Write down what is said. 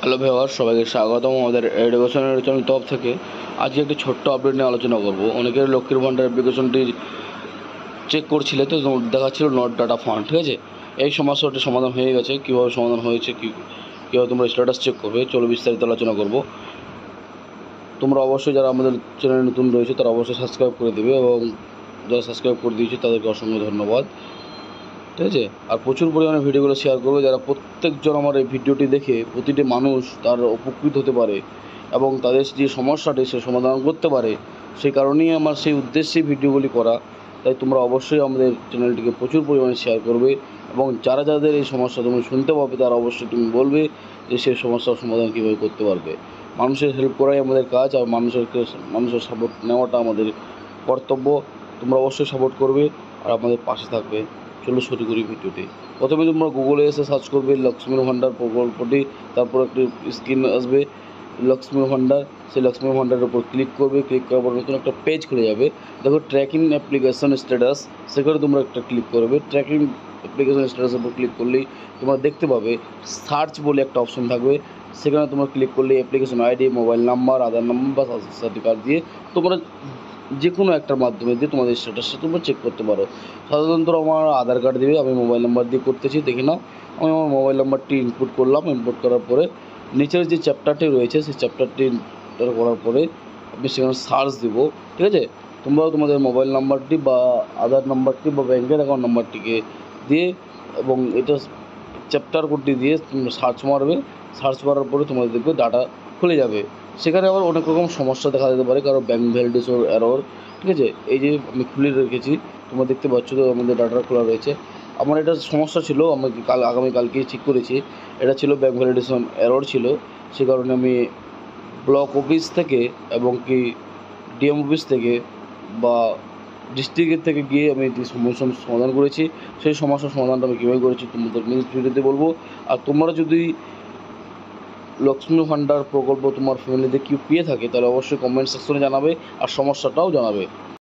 Hello viewers, সবাইকে স্বাগতম আমাদের এডুকেশনের চ্যানেল তরফ থেকে। আজকে একটি ছোট্ট আপডেট নিয়ে আলোচনা করব। অনেকের লক্ষ্মীর ভান্ডার অ্যাপ্লিকেশনটি চেক করছিলে, তো দেখাচ্ছিল নট ডাটা ফান্ড। ঠিক আছে, এই সমস্যাটি সমাধান হয়ে গেছে। কীভাবে সমাধান হয়েছে, কীভাবে তোমরা স্ট্যাটাস চেক করবে, চলো বিস্তারিত আলোচনা করব। তোমরা অবশ্যই যারা আমাদের চ্যানেলে নতুন রয়েছে তারা অবশ্যই সাবস্ক্রাইব করে দেবে, এবং যারা সাবস্ক্রাইব করে দিয়েছে তাদেরকে অসংখ্য ধন্যবাদ। ঠিক আছে, আর প্রচুর পরিমাণে ভিডিওগুলো শেয়ার করবে, যারা প্রত্যেকজন আমার এই ভিডিওটি দেখে প্রতিটি মানুষ তার উপকৃত হতে পারে এবং তাদের যে সমস্যাটি সে সমাধান করতে পারে। সেই কারণেই আমার সেই উদ্দেশ্যেই ভিডিওগুলি করা। তাই তোমরা অবশ্যই আমাদের চ্যানেলটিকে প্রচুর পরিমাণে শেয়ার করবে, এবং যারা যাদের এই সমস্যা তুমি শুনতে পাবে তারা অবশ্যই তুমি বলবে যে সেই সমস্যার সমাধান কীভাবে করতে পারবে। মানুষের হেল্প করাই আমাদের কাজ, আর মানুষের সাপোর্ট নেওয়াটা আমাদের কর্তব্য। তোমরা অবশ্যই সাপোর্ট করবে আর আমাদের পাশে থাকবে। চলো শুরু করি ভিডিওটি। প্রথমে তোমরা গুগলে এসে সার্চ করবে লক্ষ্মীর ভান্ডার প্রকল্পটি, তারপর একটি স্ক্রিন আসবে লক্ষ্মীর ভান্ডার। সেই লক্ষ্মীর ভান্ডারের উপর ক্লিক করবে। ক্লিক করার পর নতুন একটা পেজ খুলে যাবে। দেখো ট্র্যাকিং অ্যাপ্লিকেশন স্ট্যাটাস, সেখানে তোমরা একটা ক্লিক করবে। ট্র্যাকিং অ্যাপ্লিকেশন স্ট্যাটাসের উপর ক্লিক করলেই তোমরা দেখতে পাবে সার্চ বলে একটা অপশন থাকবে। সেখানে তোমরা ক্লিক করলে অ্যাপ্লিকেশন আইডি, মোবাইল নাম্বার, আধার নাম্বার বা সার্টিফিকেট দিয়ে তোমরা যে কোনো একটার মাধ্যমে দিয়ে তোমাদের স্ট্যাটাসটা তোমরা চেক করতে পারো। সাধারণত আমার আধার কার্ড দেবে, আমি মোবাইল নাম্বার দিয়ে করতেছি। দেখে নাও, আমি আমার মোবাইল নাম্বারটি ইনপুট করলাম। ইনপুট করার পরে নিচের যে চ্যাপ্টারটি রয়েছে সেই চ্যাপ্টারটি এন্টার করার পরে আমি সেখানে সার্চ দেব। ঠিক আছে, তোমরাও তোমাদের মোবাইল নাম্বারটি বা আধার নাম্বারটি বা ব্যাঙ্কের অ্যাকাউন্ট নাম্বারটিকে দিয়ে এবং এটা চ্যাপ্টার কোডটি দিয়ে তোমরা সার্চ মারবে। সার্চ করার পরে তোমাদের দেখবে ডাটা খুলে যাবে। সেখানে আবার অনেক রকম সমস্যা দেখা যেতে পারে, কারো ব্যাঙ্ক ভ্যালিডেশন এরর। ঠিক আছে, এই যে আমি খুলে রেখেছি, তোমরা দেখতে পাচ্ছ তো আমাদের ডাটা খোলা রয়েছে। আমার এটা সমস্যা ছিল, আমি আগামীকালকেই ঠিক করেছি। এটা ছিল ব্যাঙ্ক ভ্যালিডেশন এরর ছিল। সে কারণে আমি ব্লক অফিস থেকে এবং কি ডিএম অফিস থেকে বা ডিস্ট্রিক্টের থেকে গিয়ে আমি এই সমস্যার সমাধান করেছি। সেই সমস্যার সমাধানটা আমি কীভাবে করেছি তোমাদের নেক্সট ভিডিওতে বলবো। আর তোমরা যদি লক্ষ্মী ভান্ডার প্রকল্প তোমার ফ্যামিলিতে কেউ পেয়ে থাকে তাহলে অবশ্যই কমেন্ট সেকশনে জানাবে আর সমস্যাটাও জানাবে।